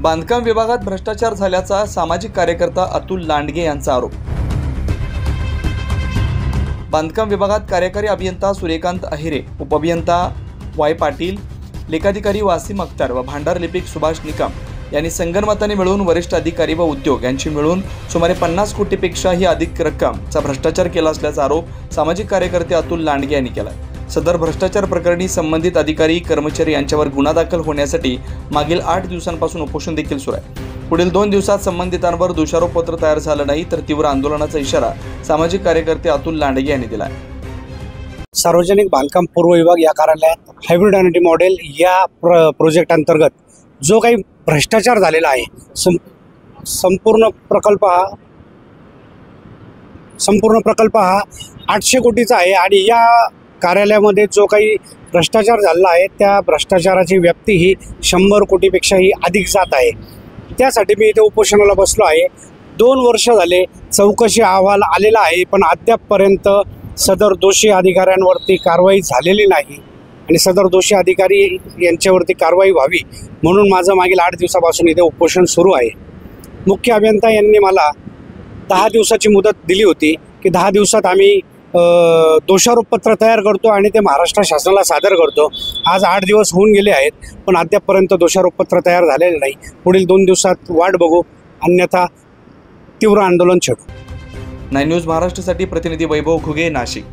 बांधकाम विभागात भ्रष्टाचार झाल्याचा सामाजिक कार्यकर्ता अतुल लांडगे यांचा आरोप। बांधकाम विभागात कार्यकारी अभियंता सूर्यकांत अहिरे, उपअभियंता वाय पाटील, लेखाधिकारी वासिम अख्तर व भांडार लिपिक सुभाष निकम यांनी संगनमताने मिळून वरिष्ठ अधिकारी व उद्योग यांची मिळून सुमारे 50 कोटीपेक्षाही अधिक रक्कमचा भ्रष्टाचार केला असल्याचा आरोप सामाजिक कार्यकर्ते अतुल लांडगे यांनी केला। सदर भ्रष्टाचार प्रकरणी संबंधित अधिकारी कर्मचारी यांच्यावर गुन्हा दाखल होण्यासाठी मागील 8 दिवसांपासून उपोषण देखील सुरू आहे। पुढील 2 दिवसात संबंधितांवर दोषारोपपत्र तयार झालं नाही तर तीव्र आंदोलनाचा इशारा सामाजिक कार्यकर्ते अतुल लांडगे यांनी दिला आहे। सार्वजनिक बांधकाम पूर्व विभाग या कार्यालयात हायब्रिड एन्युटी मॉडेल या प्रोजेक्ट अंतर्गत जो काही भ्रष्टाचार झालेला आहे, संपूर्ण प्रकल्प हा 800 कोटीचा आहे आणि या कार्यालयामध्ये जो काही भ्रष्टाचार झाला आहे त्या भ्रष्टाचाराची व्याप्ती ही 100 कोटीपेक्षाही अधिक जात आहे। त्यासाठी मी इथे उपोषणाला बसलो आहे। 2 वर्ष झाले चौकशी अहवाल आलेला आहे, पण अद्यापपर्यंत सदर दोषी अधिकाऱ्यांवरती कारवाई झालेली नाही आणि सदर दोषी अधिकारी यांच्यावरती कारवाई व्हावी म्हणून माझं मागील 8 दिवसापासून इथे उपोषण सुरू आहे। मुख्य अभियंता यांनी मला 10 दिवसाची मुदत दिली होती की 10 दिवसात आम्ही दोषारोपपत्र तयार करतो आणि ते महाराष्ट्र शासनाला सादर करतो। आज 8 दिवस होऊन गेले आहेत, पण अद्यापपर्यंत दोषारोपपत्र तयार झालेले नाही। पुढील 2 दिवसात वाट बघू, अन्यथा तीव्र आंदोलन छेडू। 9 न्यूज महाराष्ट्रासाठी प्रतिनिधी वैभव घुगे, नाशिक।